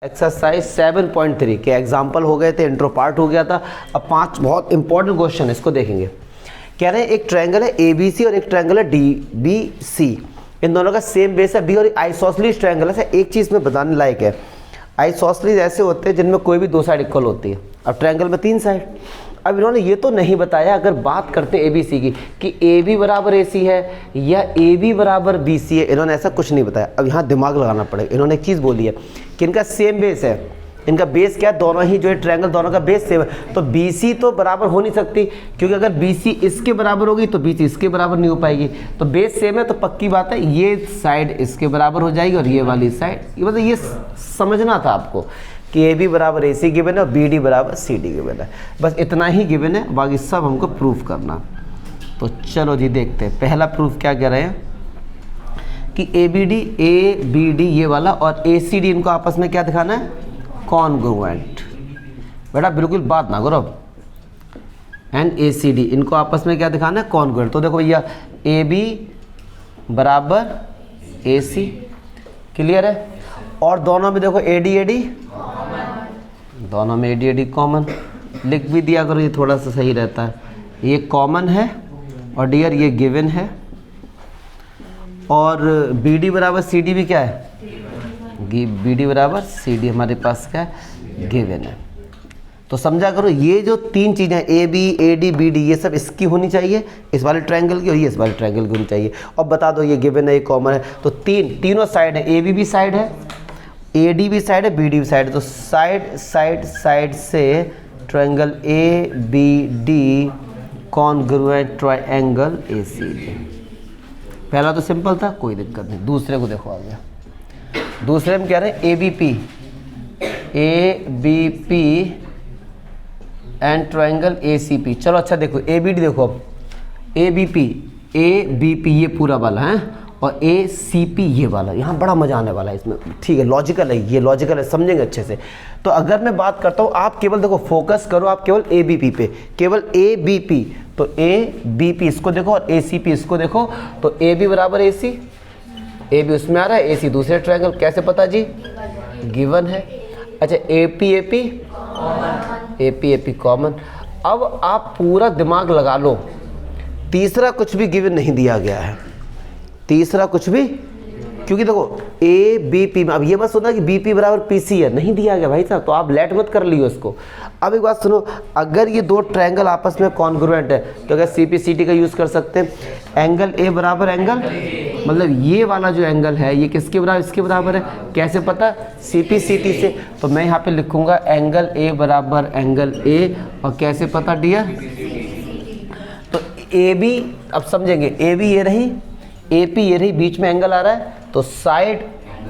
Exercise 7.3 के example हो गए थे, इंट्रो पार्ट हो गया था। अब 5 बहुत इंपॉर्टेंट क्वेश्चन है, इसको देखेंगे। कह रहे हैं एक ट्रायंगल है ABC और एक ट्रायंगल है DBC, इन दोनों का सेम बेस है B और आइसोसेलेस ट्रायंगल है। एक चीज़ में बताने लायक है, आइसोसेलेस ऐसे होते हैं जिनमें कोई भी 2 साइड इक्वल होती है। अब ट्रायंगल में 3 साइड। अब इन्होंने ये तो नहीं बताया, अगर बात करते ABC की कि AB बराबर AC है या AB बराबर BC है, इन्होंने ऐसा कुछ नहीं बताया। अब यहाँ दिमाग लगाना पड़ेगा। इन्होंने एक चीज़ बोली है कि इनका सेम बेस है। इनका बेस क्या है? दोनों ही जो है ट्रायंगल, दोनों का बेस सेम है। तो BC तो बराबर हो नहीं सकती, क्योंकि अगर BC इसके बराबर होगी तो BC इसके बराबर नहीं हो पाएगी। तो बेस सेम है तो पक्की बात है ये साइड इसके बराबर हो जाएगी और ये वाली साइड, मतलब ये समझना था आपको कि AB बराबर AC गिवन है और BD बराबर CD गिवन है। बस इतना ही गिवन है, बाकी सब हमको प्रूफ करना। तो चलो जी देखते हैं। पहला प्रूफ क्या कह रहे हैं कि ABD ये वाला और ACD इनको आपस में क्या दिखाना है? कॉन्ग्रुएंट। बेटा बिल्कुल बात ना करो। एंड ACD इनको आपस में क्या दिखाना है? कॉन्ग्रुएंट। तो देखो भैया AB बराबर AC, क्लियर है। और दोनों में देखो AD दोनों में AD कॉमन, लिख भी दिया करो, ये थोड़ा सा सही रहता है। ये कॉमन है और डियर ये गिवन है। और BD बराबर CD भी क्या है? BD बराबर CD हमारे पास क्या है? गिवन है। तो समझा करो ये जो 3 चीज़ें AB AD BD ये सब इसकी होनी चाहिए, इस वाले ट्रायंगल की, और ये इस वाले ट्रायंगल की होनी चाहिए। और बता दो ये गिवन है, ये कॉमन है। तो तीनों साइड है, AB भी साइड है, AD भी साइड है, BD भी साइड है। तो साइड से triangle ABD congruent triangle ACD। पहला तो सिंपल था, कोई दिक्कत नहीं। दूसरे को देखो आ गया। दूसरे में कह रहे हैं ABP एंड ट्रायंगल ACP। चलो अच्छा देखो ABD देखो। अब ABP ये पूरा वाला है और ACP ये वाला। यहाँ बड़ा मजा आने वाला है इसमें, ठीक है। लॉजिकल है, ये लॉजिकल है, समझेंगे अच्छे से। तो अगर मैं बात करता हूँ, आप केवल देखो फोकस करो, आप केवल ABP पे, केवल ABP। तो ABP इसको देखो और ACP इसको देखो। तो AB बराबर AC, AB उसमें आ रहा है, AC दूसरे ट्रायंगल, कैसे पता जी? गिवन है। अच्छा APAP कॉमन। अब आप पूरा दिमाग लगा लो, तीसरा कुछ भी गिवन नहीं दिया गया है, तीसरा कुछ भी, क्योंकि देखो ABP में अब ये मत सुना कि BP बराबर PC है, नहीं दिया गया भाई साहब। तो आप लेट मत कर लियो इसको। अब एक बात सुनो, अगर ये 2 ट्रायंगल आपस में कॉन्ग्रुएंट है तो अगर CPCT का यूज़ कर सकते हैं। एंगल A बराबर एंगल, मतलब ये वाला जो एंगल है ये किसके बराबर? इसके बराबर है। कैसे पता? CPCT से। तो मैं यहाँ पे लिखूँगा एंगल A बराबर एंगल A। और कैसे पता डियर? तो AB, अब समझेंगे, AB ये रही, AP ये रही, बीच में एंगल आ रहा है। तो साइड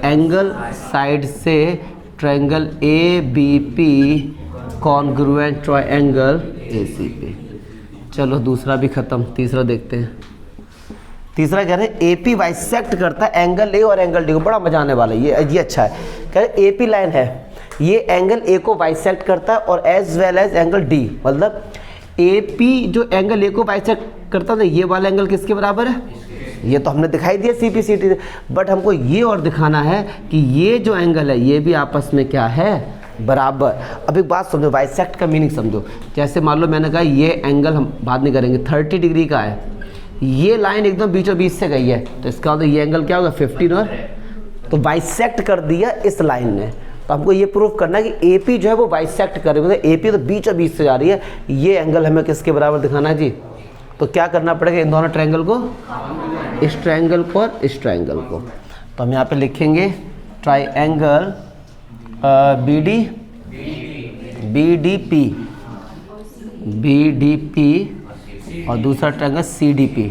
एंगल, साइड से triangle ABP congruent triangle ACP। चलो दूसरा भी खत्म, तीसरा देखते हैं। तीसरा कह रहे हैं AP बाइसेक्ट करता है एंगल A और एंगल D को। बड़ा मजा आने वाला है, ये अच्छा है। कह रहे AP लाइन है, ये एंगल A को बाइसेक्ट करता है और as well as angle D। मतलब AP जो एंगल A को बाइसेक्ट करता है, ये वाला एंगल किसके बराबर है? ये तो हमने दिखाई दिया CPCT से, बट हमको ये और दिखाना है कि ये जो एंगल है ये भी आपस में क्या है? बराबर। अब एक बात समझो, बाइसेक्ट का मीनिंग समझो। जैसे मान लो मैंने कहा ये एंगल, हम बाद में करेंगे, 30 डिग्री का है, ये लाइन एकदम बीचों बीच से गई है, तो इसका मतलब ये एंगल क्या होगा? 15। और तो बाइसेक्ट कर दिया इस लाइन ने। तो हमको ये प्रूफ करना है कि AP जो है वो बाइसेक्ट कर रही है, मतलब AP तो बीचों बीच से जा रही है। ये एंगल हमें किसके बराबर दिखाना है जी? तो क्या करना पड़ेगा? इन दोनों ट्रायंगल को, इस ट्रायंगल को और इस ट्रायंगल को। तो हम यहाँ पे लिखेंगे ट्रायंगल BDP और दूसरा ट्रायंगल CDP।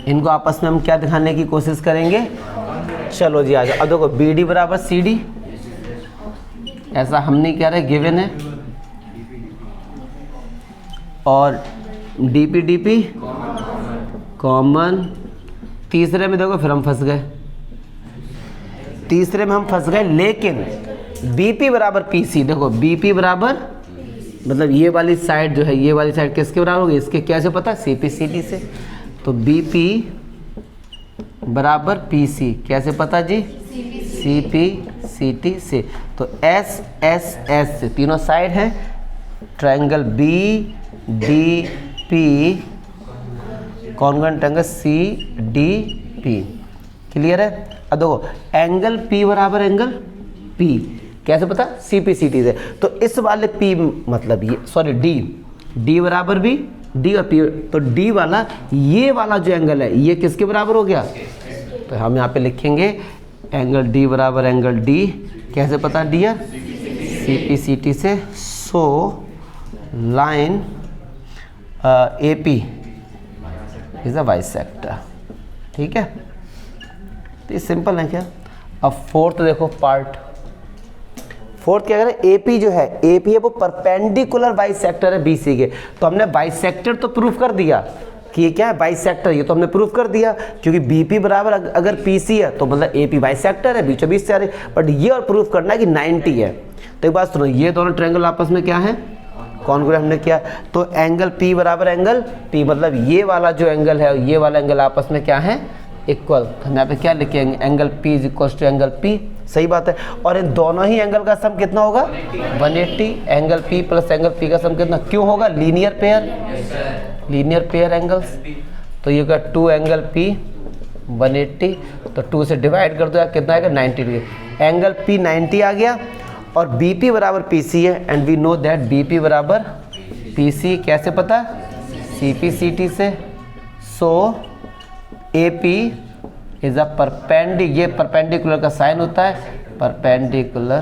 इनको आपस में हम क्या दिखाने की कोशिश करेंगे? चलो जी आ जाओ। अब देखो BD बराबर CD, ऐसा हम नहीं कह रहे, गिवन है। और DP कॉमन। तीसरे में देखो फिर हम फंस गए, तीसरे में हम फंस गए, लेकिन BP बराबर PC। देखो BP बराबर, मतलब ये वाली साइड जो है, ये वाली साइड किसके बराबर होगी? इसके कैसे पता? CPCT से। तो BP बराबर PC, कैसे पता जी? सी पी सी टी से, तो एस एस एस से तीनों साइड है, triangle B D P congruent triangle C D P. Clear है? अब देखो एंगल P बराबर एंगल P कैसे पता? सी पी सी टी से। तो इस वाले P मतलब ये सॉरी D बराबर भी D और P, तो D वाला ये वाला जो एंगल है ये किसके बराबर हो गया? तो हम यहाँ पे लिखेंगे एंगल D बराबर एंगल D। कैसे पता dear? C P C T से। So line A P is a bisector. ठीक है, तो ये सिंपल है क्या? अब फोर्थ देखो पार्ट, फोर्थ क्या करें? एपी जो है, एपी है वो परपेंडिकुलर बाइसेक्टर है बीसी के। तो हमने बाइसेक्टर तो प्रूफ कर दिया कि ये क्या है? बाइसेक्टर। ये तो हमने प्रूफ कर दिया क्योंकि बीपी बराबर अगर पीसी है तो मतलब एपी बाइसेक्टर है, बीचों बीच से आ रही। बट ये और प्रूफ करना है कि 90 है। तो एक बात सुनो, ये दोनों ट्रायंगल आपस में क्या है? कॉन्ग्रुएंट हमने किया। तो एंगल P बराबर एंगल P, मतलब ये वाला जो एंगल है ये वाला एंगल आपस में क्या है? इक्वल। हम यहाँ पे क्या लिखेंगे? Angle P is equal to angle P। सही बात है। और इन दोनों ही एंगल का सम कितना होगा? 180। Angle P plus angle P का सम कितना? क्यों होगा? Linear pair angles. तो ये होगा 2 एंगल P 180, तो 2 से डिवाइड कर दो यार, कितना आएगा? 90 डिग्री। एंगल P 90 आ गया और BP बराबर PC है, and we know that BP बराबर PC। कैसे पता? CP CT से। सो AP इज अ ये परपेंडिकुलर का साइन होता है, परपेंडिकुलर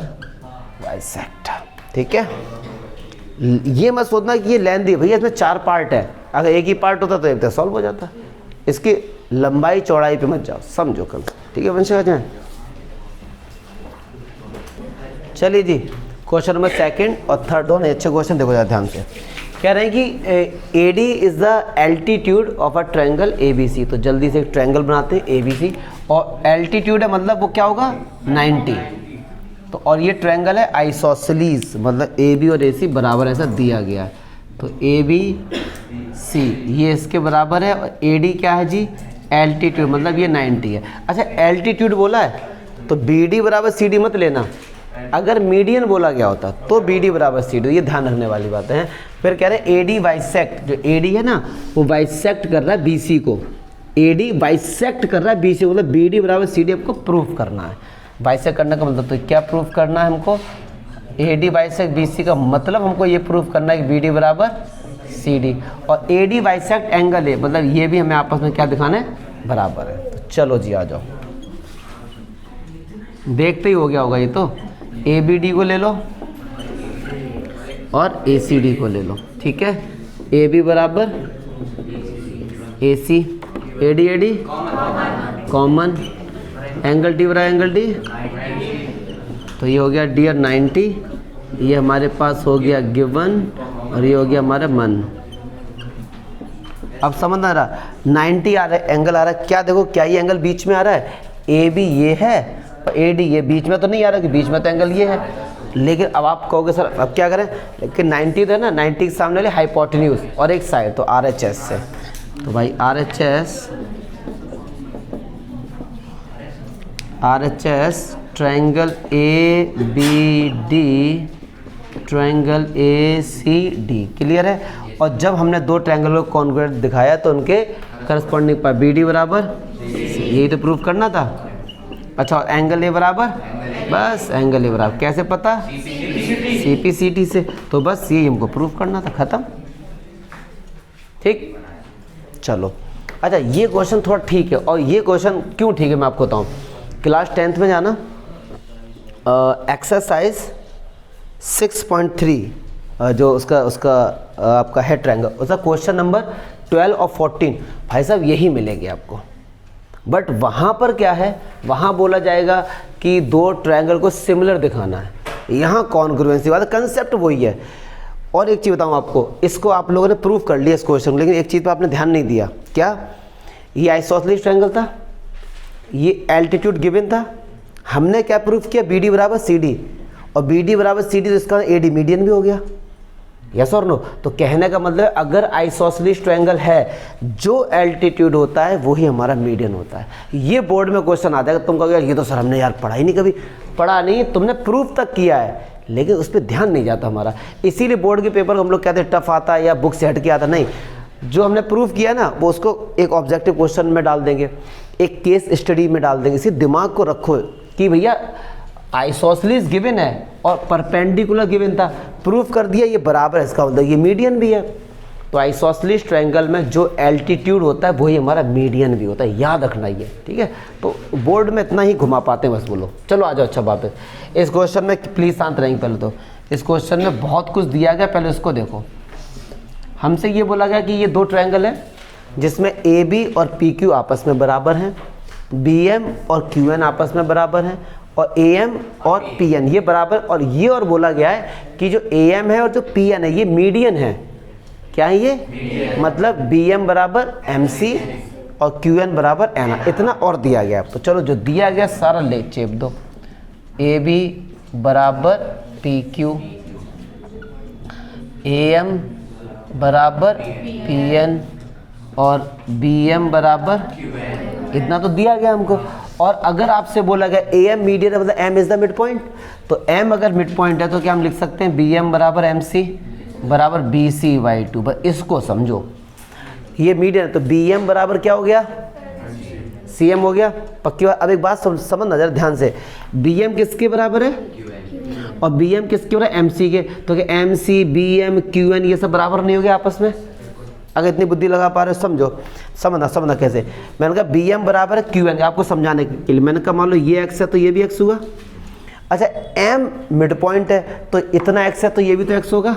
बाइसेक्टर। ठीक है, ये मत सोचना कि ये लेंथी है भैया, इसमें 4 पार्ट है। अगर एक ही पार्ट होता तो एक तो सॉल्व हो जाता। इसकी लंबाई चौड़ाई पे मत जाओ, समझो कल। ठीक है वंशिका जाए। चलिए जी, क्वेश्चन नंबर 2 और 3 दोनों अच्छे क्वेश्चन देखो जरा ध्यान से। कह रहे हैं कि AD is the altitude of a triangle ABC। तो जल्दी से एक ट्रायंगल बनाते हैं ABC, और एल्टीट्यूड है मतलब वो क्या होगा? 90। तो और ये ट्रायंगल है आइसोसेलीस, मतलब AB और AC बराबर ऐसा दिया गया है। तो ABC ये इसके बराबर है, और AD क्या है जी? एल्टीट्यूड, मतलब ये 90 है। अच्छा एल्टीट्यूड बोला है तो BD बराबर CD मत लेना। अगर मीडियन बोला गया होता तो BD बराबर CD, ये ध्यान रखने वाली बातें हैं। फिर कह रहे हैं AD बाइसेक्ट, जो AD है ना वो बाइसेक्ट कर रहा है BC को। AD बाइसेक्ट कर रहा है BC को, मतलब BD बराबर CD आपको प्रूफ करना है। बाइसेक्ट करने का मतलब तो क्या प्रूफ करना है हमको? AD बाइसेक्ट BC का मतलब हमको ये प्रूफ करना है कि BD बराबर CD, और AD बाइसेक्ट एंगल है, मतलब ये भी हमें आपस में क्या दिखाना है? बराबर है। तो चलो जी आ जाओ, देखते ही हो गया होगा ये तो। ABD को ले लो और ACD को ले लो। ठीक है, AB बराबर AC, AD common, angle D बराबर एंगल D। तो ये हो गया डियर 90, ये हमारे पास हो गया गिवन, और ये हो गया हमारा मन। अब समझ आ रहा? 90 आ रहा है, एंगल आ रहा है क्या? देखो क्या ये एंगल बीच में आ रहा है? AB ये है और AD ये बीच में तो नहीं आ रहा, कि बीच में तो एंगल ये है। लेकिन अब आप कहोगे सर अब क्या करें? लेकिन 90 तो है ना, 90 के सामने वाले हाइपोटेन्यूज और एक साइड, तो RHS से। तो भाई RHS triangle ABD triangle ACD। Clear है? और जब हमने 2 ट्रायंगल को कॉन्ग्रुएंट दिखाया तो उनके करस्पॉन्डिंग पर BD बराबर, यही तो प्रूफ करना था। अच्छा, और एंगल A बराबर, बस एंगल A बराबर कैसे पता? CP CT से। तो बस यही हमको प्रूफ करना था, ख़त्म। ठीक, चलो। अच्छा ये क्वेश्चन थोड़ा ठीक है, और ये क्वेश्चन क्यों ठीक है मैं आपको बताऊँ। क्लास 10th में जाना, एक्सरसाइज 6.3 जो उसका आपका है ट्रायंगल, उसका क्वेश्चन नंबर 12 और 14 भाई साहब यही मिलेंगे आपको। बट वहाँ पर क्या है? वहाँ बोला जाएगा कि 2 ट्रायंगल को सिमिलर दिखाना है। यहाँ कॉन्ग्रुएंसी वाला कंसेप्ट वही है। और एक चीज़ बताऊँ आपको, इसको आप लोगों ने प्रूफ कर लिया इस क्वेश्चन, लेकिन एक चीज़ पर आपने ध्यान नहीं दिया। क्या? ये आइसोसेलेस ट्रायंगल था, ये एल्टीट्यूड गिवन था, हमने क्या प्रूफ किया? BD बराबर CD, और BD बराबर CD तो इसका AD मीडियन भी हो गया। यस और नो। तो कहने का मतलब अगर आइसोसेलेस ट्रायंगल है, जो एल्टीट्यूड होता है वही हमारा मीडियन होता है। ये बोर्ड में क्वेश्चन आता है, तुम कहोगे ये तो सर हमने यार पढ़ा ही नहीं, कभी पढ़ा नहीं, तुमने प्रूफ तक किया है लेकिन उस पर ध्यान नहीं जाता हमारा। इसीलिए बोर्ड के पेपर हम लोग कहते हैं टफ आता है या बुक से हट के आता, नहीं, जो हमने प्रूफ किया ना वो उसको एक ऑब्जेक्टिव क्वेश्चन में डाल देंगे, एक केस स्टडी में डाल देंगे। इसी दिमाग को रखो कि भैया आइसोसेलेस गिवन है और परपेंडिकुलर गिवन था, प्रूफ कर दिया ये बराबर है, इसका मतलब ये मीडियन भी है। तो आइसोसेलेस ट्रायंगल में जो एल्टीट्यूड होता है वही हमारा मीडियन भी होता है, याद रखना ये, ठीक है। तो बोर्ड में इतना ही घुमा पाते हैं बस, बोलो चलो आ जाओ। अच्छा वापस इस क्वेश्चन में प्लीज़ शांत रहेंगे पहले। तो इस क्वेश्चन में बहुत कुछ दिया गया, पहले इसको देखो। हमसे ये बोला गया कि ये दो ट्रायंगल है जिसमें ए बी और पी क्यू आपस में बराबर हैं, बी एम और क्यू एन आपस में बराबर हैं, और ए एम और पी एन ये बराबर। और ये और बोला गया है कि जो ए एम है और जो पी एन है ये मीडियन है। क्या है ये? मतलब बी एम बराबर एम सी और क्यू एन बराबर एन आर, इतना और दिया गया। तो चलो जो दिया गया सारा ले चेप दो। ए बी बराबर पी क्यू, ए एम बराबर पी एन और बी एम बराबर, इतना तो दिया गया हमको। और अगर आपसे बोला गया ए एम मीडियन है, मतलब M is the mid point, तो एम अगर मिड पॉइंट है तो क्या हम लिख सकते हैं बी एम बराबर एम सी बराबर बी सी बाई टू। बस इसको समझो, ये मीडियन है तो बी एम बराबर क्या हो गया? सी एम हो गया। पक्की बात। अब एक बात समझना जरा ध्यान से, बी एम किसके बराबर है और बी एम किसके बराबर? एम सी के। तो क्या M C B M Q N ये सब बराबर नहीं हो गया आपस में? अगर इतनी बुद्धि लगा पा रहे हो समझो, समझना कैसे। मैंने कहा बी एम बराबर है क्यू एन, आपको समझाने के लिए मैंने कहा मान लो ये एक्स है तो ये भी एक्स हुआ। अच्छा एम मिड पॉइंट है तो इतना एक्स है तो ये भी तो एक्स होगा,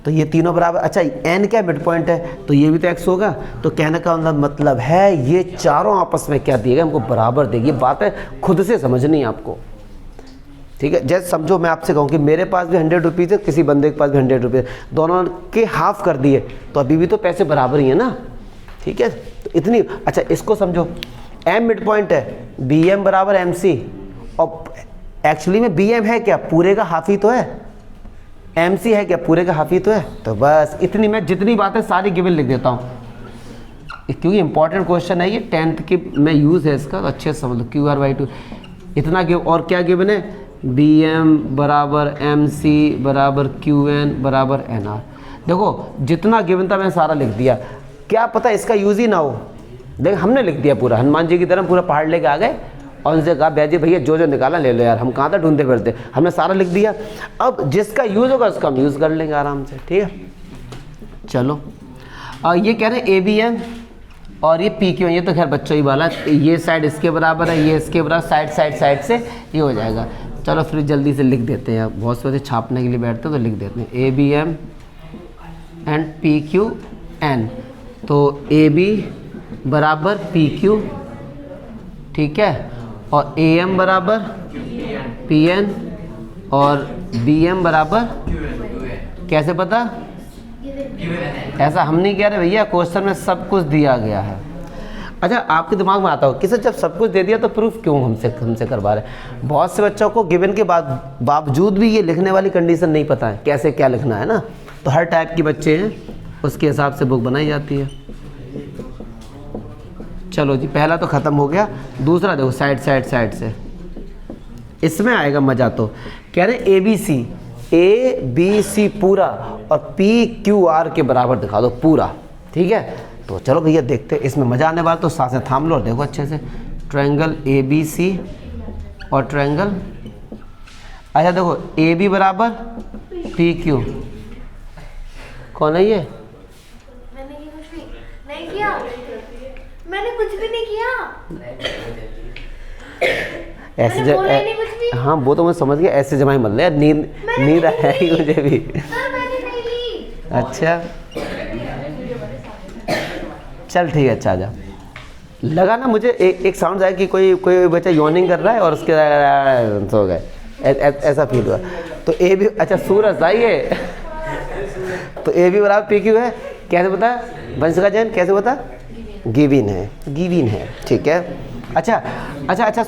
तो ये तीनों बराबर। अच्छा एन क्या मिड पॉइंट है तो ये भी तो एक्स होगा। तो कहने का मतलब है ये चारों आपस में क्या दिएगा? हमको बराबर देगी। ये बात है खुद से समझनी है आपको, ठीक है। जैसे समझो मैं आपसे कहूँ कि मेरे पास भी 100 रुपीज़ है, किसी बंदे के पास भी 100 रुपीज़, दोनों के हाफ कर दिए तो अभी भी तो पैसे बराबर ही है ना, ठीक है। तो इतनी। अच्छा इसको समझो, एम मिड पॉइंट है, बी एम बराबर एम सी, और एक्चुअली में बी एम है क्या? पूरे का हाफ ही तो है। एम सी है क्या? पूरे का हाफ ही तो है। तो बस इतनी, मैं जितनी बातें सारी गिवन लिख देता हूँ क्योंकि इंपॉर्टेंट क्वेश्चन है ये, 10th की में यूज़ है इसका, तो अच्छे से समझ लो। क्यू आर बाई टू इतना गिव, और क्या गिवन है? बी एम बराबर एम सी बराबर क्यू एन बराबर एन आर। देखो जितना गिवन था मैंने सारा लिख दिया, क्या पता इसका यूज़ ही ना हो, लेकिन हमने लिख दिया पूरा। हनुमान जी की तरह पूरा पहाड़ लेके आ गए और उनसे कहा बैजी भैया जो निकाला ले लो यार, हम कहाँ था ढूंढते फिरते, हमने सारा लिख दिया। अब जिसका यूज़ होगा उसका हम यूज़ कर लेंगे आराम से, ठीक है। चलो ये कह रहे हैं ए बी एम और ये पी क्यू, ये तो खैर बच्चों ही वाला, ये साइड इसके बराबर है, ये इसके बराबर, साइड से ये हो जाएगा। चलो फिर जल्दी से लिख देते हैं, बहुत से बच्चे छापने के लिए बैठते हैं तो लिख देते हैं A B M and P Q N. तो ए बी बराबर पी क्यू, ठीक है, और ए एम बराबर पी एन और बी एम बराबर, कैसे पता? ऐसा हम नहीं कह रहे भैया, क्वेश्चन में सब कुछ दिया गया है। अच्छा आपके दिमाग में आता हो कि सर जब सब कुछ दे दिया तो प्रूफ क्यों हमसे करवा रहे हैं? बहुत से बच्चों को गिवन के बावजूद भी ये लिखने वाली कंडीशन नहीं पता है कैसे क्या लिखना है ना, तो हर टाइप के बच्चे हैं उसके हिसाब से बुक बनाई जाती है। चलो जी पहला तो ख़त्म हो गया, दूसरा देखो साइड से, इसमें आएगा मज़ा। तो कह रहे ए बी सी पूरा और पी क्यू आर के बराबर दिखा दो पूरा, ठीक है। तो चलो भैया देखते हैं, इसमें मज़ा आने वाला, तो सांसें थाम लो और देखो अच्छे से। ट्रायंगल ए बी सी और ट्रायंगल, अच्छा देखो ए बी बराबर पी क्यू, कौन है ये? मैंने कुछ भी नहीं किया, मैंने कुछ भी नहीं किया। ऐसे हाँ वो तो मैं समझ गया, ऐसे जमाई मत ले, नींद आएगी मुझे भी। मैंने नहीं ली। अच्छा चल ठीक है, अच्छा जा। लगा ना मुझे एक साउंड आया कि कोई बच्चा यॉर्निंग कर रहा है और उसके सो गए, ऐसा फील हुआ। तो ए भी, अच्छा सूरज था ये। तो ए भी बराबर पी क्यू है, कैसे पता? वंशिका जैन कैसे पता? गिवन है, ठीक है। अच्छा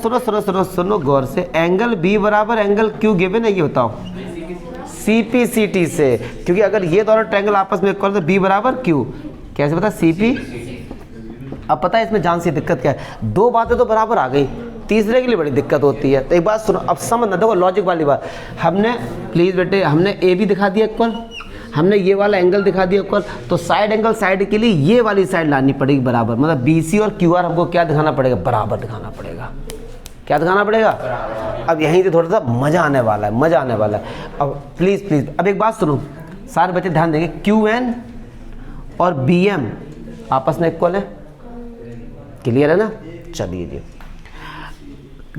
सुनो गौर से, एंगल बी बराबर एंगल क्यू गिवन है, ये बताओ। CPCT से, क्योंकि अगर ये दोनों ट्रायंगल आपस में इक्वल तो B बराबर Q, कैसे पता CP। अब पता है इसमें जान सी दिक्कत क्या है, दो बातें तो बराबर आ गई, तीसरे के लिए बड़ी दिक्कत होती है। तो एक बात सुनो, अब समझना, देखो लॉजिक वाली बात, हमने प्लीज़ बेटे हमने ए भी दिखा दिया इक्वल, हमने ये वाला एंगल दिखा दिया इक्वल, तो साइड एंगल साइड के लिए ये वाली साइड लानी पड़ेगी बराबर, मतलब BC और QR हमको क्या दिखाना पड़ेगा, बराबर दिखाना पड़ेगा। क्या दिखाना पड़ेगा? अब यहीं से थोड़ा सा मज़ा आने वाला है, मज़ा आने वाला है। अब प्लीज़ अब एक बात सुनो, सारे बच्चे ध्यान देंगे, QN और BM आपस में इक्वल है, क्लियर है ना? चलिए जी,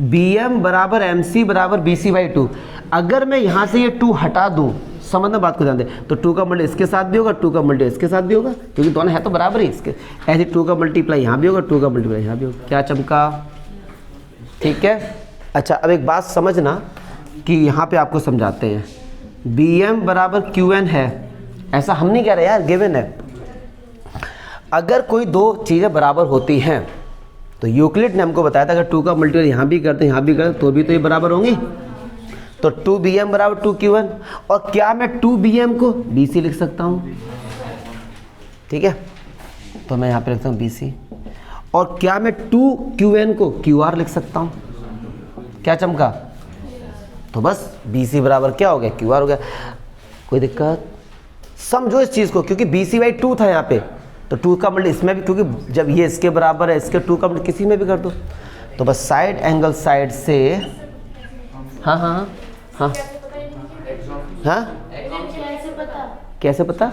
BM बराबर MC बराबर BC/2। अगर मैं यहाँ से ये 2 हटा दूँ, समझना बात को ध्यान दे, तो 2 का मल्टी इसके साथ भी होगा, 2 का मल्टी इसके साथ भी होगा, क्योंकि दोनों है तो बराबर ही इसके। ऐसे 2 का मल्टीप्लाई यहाँ भी होगा, 2 का मल्टीप्लाई यहाँ भी होगा। क्या चमका? ठीक है। अच्छा, अब एक बात समझना कि यहाँ पे आपको समझाते हैं, BM बराबर QN है, ऐसा हम नहीं कह रहे यार, गिवन है। अगर कोई दो चीज़ें बराबर होती हैं तो यूक्लिड ने हमको बताया था अगर 2 का मल्टीप्लाई यहाँ भी करते हैं यहाँ भी करते तो भी तो ये बराबर होंगी। तो 2BM बराबर 2QN, और क्या मैं 2BM को BC लिख सकता हूँ? ठीक है, तो मैं यहाँ पे लिखता हूँ BC, और क्या मैं 2QN को QR लिख सकता हूँ? क्या चमका? तो बस BC बराबर क्या हो गया, QR हो गया। कोई दिक्कत? समझो इस चीज़ को, क्योंकि BC/2 था यहाँ पे, तो 2 का मल्टी इसमें भी, क्योंकि जब ये इसके बराबर है, इसके 2 का मल्टी किसी में भी कर दो, तो बस साइड एंगल साइड से, हाँ हाँ हाँ हाँ, कैसे पता?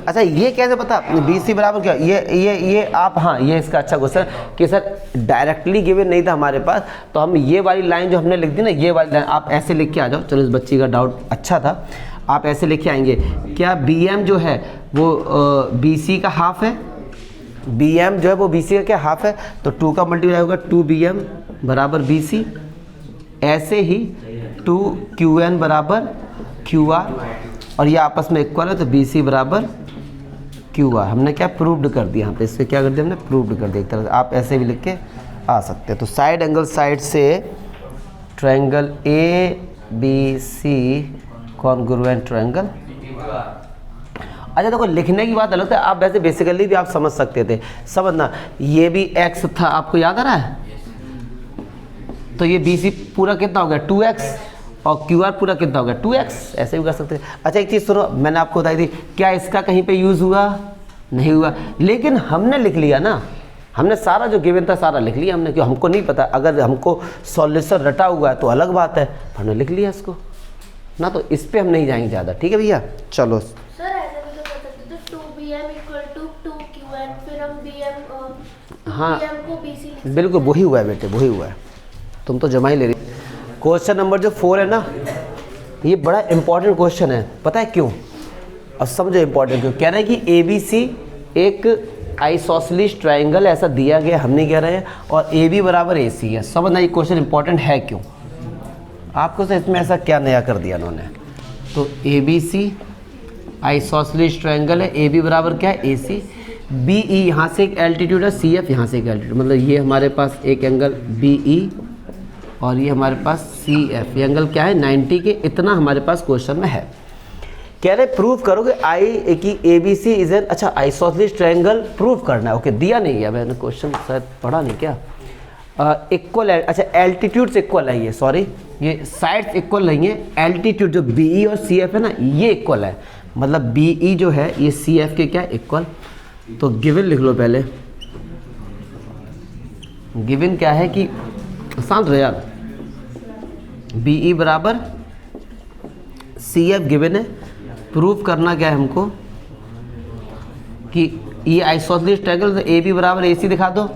अच्छा, ये कैसे पता BC बराबर क्या? ये आप, हाँ ये इसका अच्छा क्वेश्चन कि सर डायरेक्टली गिवन नहीं था हमारे पास, तो हम ये वाली लाइन जो हमने लिख दी ना, ये वाली लाइन आप ऐसे लिख के आ जाओ। चलो, इस बच्ची का डाउट अच्छा था, आप ऐसे लिख के आएंगे, क्या BM जो है वो BC का हाफ है? BM जो है वो BC का क्या हाफ है? तो 2 का मल्टीप्लाई होगा 2BM बराबर BC, ऐसे ही 2QN बराबर QR, और ये आपस में इक्वल है, तो BC बराबर QR। हमने क्या प्रूव्ड कर दिया, यहाँ पे इससे क्या कर दिया हमने, प्रूव्ड कर दिया। एक तरह से आप ऐसे भी लिख के आ सकते हैं। तो साइड एंगल साइड से ट्रायंगल ABC कॉन्ग्रुएंट ट्रायंगल। अच्छा देखो, लिखने की बात अलग है, आप वैसे बेसिकली भी आप समझ सकते थे। समझना, ये भी x था, आपको याद आ रहा है, तो ये BC पूरा कितना हो गया 2x, और QR पूरा कितना हो गया 2x, ऐसे भी कर सकते हैं। अच्छा एक चीज़ सुनो, मैंने आपको बताई थी, क्या इसका कहीं पे यूज़ हुआ? नहीं हुआ, लेकिन हमने लिख लिया ना, हमने सारा जो गिवन था सारा लिख लिया हमने, क्यों? हमको नहीं पता, अगर हमको सॉल्यूशन रटा हुआ है तो अलग बात है, हमने लिख लिया इसको ना, तो इस पे हम नहीं जाएंगे ज़्यादा। ठीक है भैया, चलो। सर ऐसे भी तो कर सकते थे, 2BM = 2QN, फिर हम BM हाँ, को BC लिख। बिल्कुल वही हुआ है बेटे, वही हुआ है, तुम तो जमा ही ले रही। क्वेश्चन नंबर जो 4 है ना, ये बड़ा इंपॉर्टेंट क्वेश्चन है, पता है क्यों? अब समझो इंपॉर्टेंट क्यों। कह रहे हैं कि ABC एक आइसोसेलेस ट्रायंगल ऐसा दिया गया, हम नहीं कह रहे हैं, और AB बराबर AC है। समझना ये क्वेश्चन इंपॉर्टेंट है क्यों, आपको से इसमें ऐसा क्या नया कर दिया उन्होंने। तो ABC आइसोसेलेस ट्रायंगल है, AB बराबर क्या है AC, BE यहाँ से एक एल्टीट्यूड है, CF यहाँ से एक एल्टीट्यूड, मतलब ये हमारे पास एक एंगल BE और ये हमारे पास CF, ये एंगल क्या है 90 के, इतना हमारे पास क्वेश्चन में है। कह रहे प्रूव करोगे आई कि ABC इज एन, अच्छा आइसोसेलेस ट्रायंगल प्रूव करना है। ओके, दिया नहीं है, मैंने क्वेश्चन शायद पढ़ा नहीं क्या। इक्वल है, अच्छा एल्टीट्यूड से इक्वल है ये, सॉरी ये साइड्स इक्वल नहीं है, एल्टीट्यूड जो BE और CF है ना ये इक्वल है, मतलब BE जो है ये CF के क्या इक्वल। तो गिवन लिख लो पहले, गिवन क्या है कि शांत रहो यार, BE बराबर CF गिवन है। प्रूफ करना क्या है हमको कि ये आइसोसेलेस ट्रायंगल, तो AB बराबर AC दिखा दो,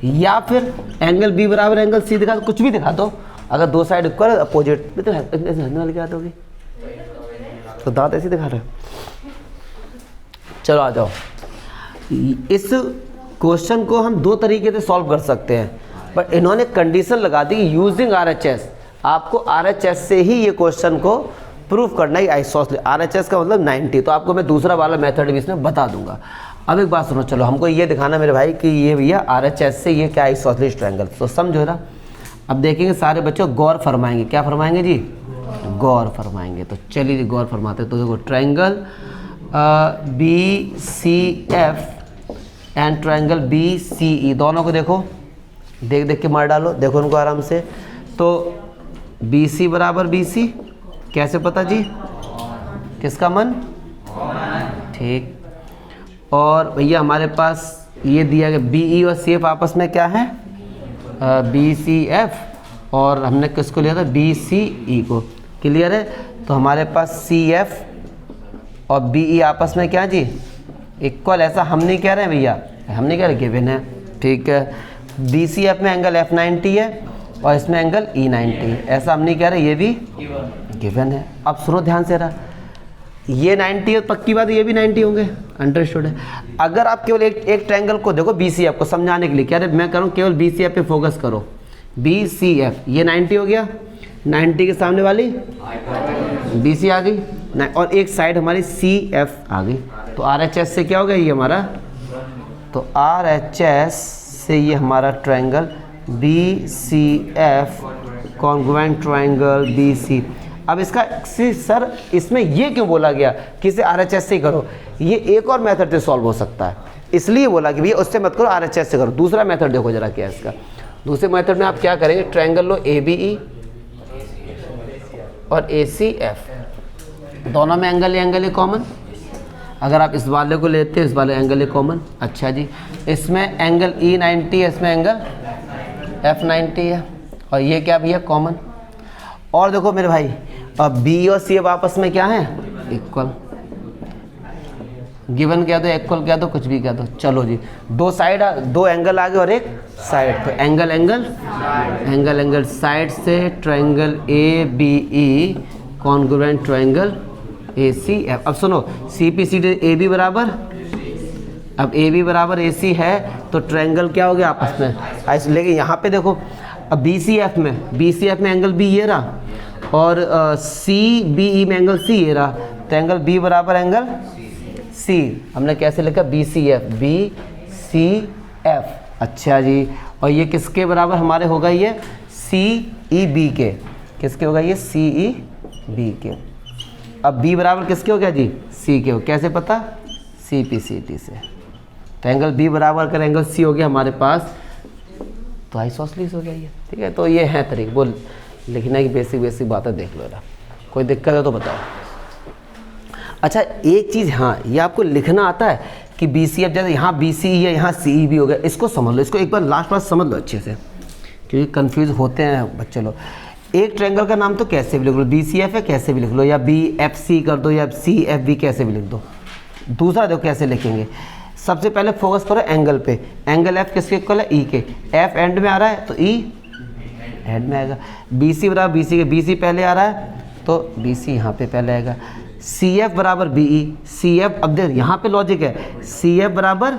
या फिर एंगल B बराबर एंगल C दिखा दो, कुछ भी दिखा दो। अगर दो साइड इक्वल अपोजिट में तो हंसने वाली क्या दोगी, तो दांत ऐसे दिखा रहे। चलो आ जाओ, इस क्वेश्चन को हम दो तरीके से सॉल्व कर सकते हैं, बट इन्होंने कंडीशन लगा दी कि यूजिंग RHS, आपको RHS से ही ये क्वेश्चन को प्रूफ करना है। आइसोसेलेस RHS का मतलब 90, तो आपको मैं दूसरा वाला मेथड भी इसमें बता दूंगा। अब एक बात सुनो, चलो हमको ये दिखाना मेरे भाई कि ये भैया RHS से ये क्या आइसोसेलेस ट्रायंगल, तो समझो ना। अब देखेंगे सारे बच्चों गौर फरमाएंगे, क्या फरमाएंगे जी, गौर फरमाएंगे। तो चलिए गौर फरमाते हैं। तो देखो triangle B C F and triangle B C E, दोनों को देखो, देख देख के मार डालो, देखो उनको आराम से। तो बी सी बराबर बी सी, कैसे पता जी, किसका मन, ठीक। और भैया हमारे पास ये दिया गया बी ई और सी एफ आपस में क्या है, बी सी एफ, और हमने किसको लिया था, बी सी ई को, क्लियर है। तो हमारे पास सी एफ और बी ई आपस में क्या जी, इक्वल, ऐसा हम नहीं कह रहे हैं भैया, हम नहीं कह रहे, गिवन है, ठीक है। बी सी एफ में एंगल एफ 90 है और इसमें एंगल ई 90 है, ऐसा हम नहीं कह रहे, ये भी गिवन है। अब सुनो ध्यान से रहा, ये 90 है, पक्की बात है ये भी 90 होंगे, अंडरस्टूड है। अगर आप केवल एक ट्रायंगल को देखो बी सी एफ को समझाने के लिए, क्या मैं करूँ, केवल बी सी एफ पे फोकस करो, बी सी एफ, ये 90 हो गया, 90 के सामने वाली बी सी आ गई, और एक साइड हमारी सी एफ आ गई। तो आर एच एस से क्या हो गया ये हमारा, तो आर एच एस से ये हमारा triangle B C F congruent triangle B C. अब इसका सर इसमें ये क्यों बोला गया कि इसे आर एच एस से ही करो, ये एक और मेथड से सॉल्व हो सकता है, इसलिए बोला कि भैया उससे मत करो, आर एच एस से करो। दूसरा मेथड देखो जरा क्या है इसका। दूसरे मेथड में आप क्या करेंगे, ट्रायंगल लो ए बी ई और ए सी एफ, दोनों में एंगल है कॉमन। अगर आप इस वाले को लेते हैं, इस वाले एंगल है कॉमन, अच्छा जी, इसमें एंगल ई 90 है, इसमें एंगल एफ 90 है, और ये क्या भैया कॉमन। और देखो मेरे भाई, अब बी और सी एफ आपस में क्या है, इक्वल, गिवन क्या दो, इक्वल क्या दो, कुछ भी क्या दो, चलो जी, दो साइड, दो एंगल आगे और एक साइड, तो एंगल साइड से triangle A B E congruent triangle A C F. अब सुनो, C P C D A B बराबर, अब ए बी बराबर ए सी है तो ट्रायंगल क्या हो गया आपस में, ऐसे लेकिन यहाँ पे देखो, अब बी सी एफ में एंगल बी ये रहा, और सी बी ई में एंगल सी ये रहा, तो एंगल बी बराबर एंगल सी, हमने कैसे लिखा, बी सी एफ, अच्छा जी। और ये किसके बराबर हमारे होगा, ये सी ई बी के, किसके होगा, ये सी ई बी के। अब बी बराबर किसके हो गया जी, सी के हो, कैसे पता, सी पी सी टी से। तो एंगल बी बराबर कर एंगल सी हो गया हमारे पास, तो आइसोसेलेस हो गया ये, ठीक है। तो ये है तरीके, वो लिखने की बेसिक बातें देख लो ना, कोई दिक्कत है तो बताओ। अच्छा एक चीज़, हाँ ये आपको लिखना आता है कि बी सी एफ, जैसे यहाँ बी सी है, यहाँ सी ई भी हो गया, इसको समझ लो, इसको एक बार लास्ट बार समझ लो अच्छे से, क्योंकि कंफ्यूज होते हैं बच्चे लोग। एक ट्रायंगल का नाम तो कैसे भी लिख लो, बी सी एफ है कैसे भी लिख लो, या बी एफ सी कर दो, या सी एफ बी कैसे भी लिख दो। दूसरा देखो कैसे लिखेंगे, सबसे पहले फोकस करो एंगल पे, एंगल एफ किसके इक्वल है, ई के, एफ एंड में आ रहा है तो ई हेड में आएगा, बी सी बराबर बी सी के, बी सी पहले आ रहा है तो बी सी यहाँ पे पहले आएगा, सी एफ बराबर बी ई, सी एफ, अब देख यहाँ पे लॉजिक है, सी एफ बराबर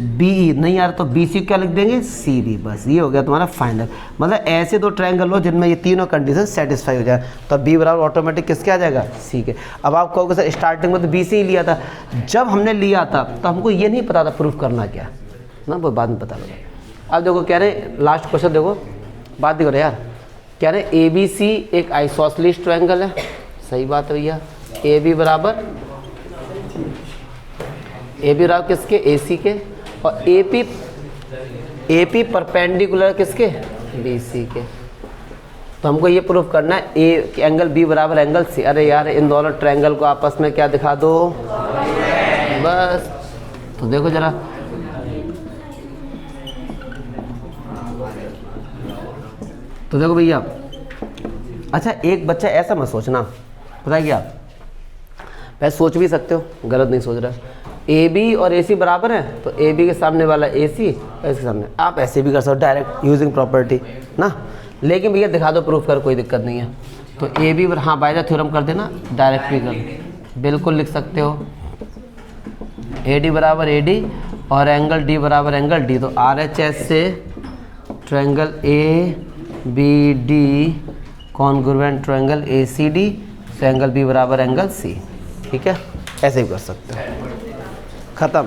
बी ई नहीं आ रहा तो बी सी क्या लिख देंगे, सी बी, बस ये हो गया तुम्हारा फाइनल। मतलब ऐसे दो ट्रायंगल लो जिनमें ये तीनों कंडीशन सेटिस्फाई हो जाए, तो बी बराबर ऑटोमेटिक किसके आ जाएगा, सी के। अब आप कहोगे सर स्टार्टिंग में तो बी सी ही लिया था, जब हमने लिया था तो हमको ये नहीं पता था प्रूफ करना क्या ना, वो बाद में पता लगा। अब देखो कह रहे लास्ट क्वेश्चन, देखो बात देखो यार, कह रहे ए बी सी एक आइसोसेलेस ट्रायंगल है, सही बात है भैया, ए बी बराबर किसके, ए सी के, और ए पी परपेंडिकुलर किसके, बी सी के। तो हमको ये प्रूफ करना है ए एंगल बी बराबर एंगल सी। अरे यार इन दोनों ट्रायंगल को आपस में क्या दिखा दो, बस। तो देखो जरा, तो देखो भैया, अच्छा एक बच्चा ऐसा मत सोचना, पता है क्या, वैसे सोच भी सकते हो, गलत नहीं सोच रहा, ए बी और ए सी बराबर है तो ए बी के सामने वाला ए सी, इसके सामने, आप ऐसे भी कर सकते हो डायरेक्ट यूजिंग प्रॉपर्टी ना, लेकिन भैया दिखा दो प्रूफ कर, कोई दिक्कत नहीं है। तो ए बी, हाँ बाय द थ्योरम कर देना, डायरेक्ट भी कर बिल्कुल लिख सकते हो, ए डी बराबर ए डी और एंगल डी बराबर एंगल डी। तो आर एच एस से triangle A B D congruent triangle A C D, तो एंगल बी बराबर एंगल सी, ठीक है, ऐसे भी कर सकते हो, ख़त्म।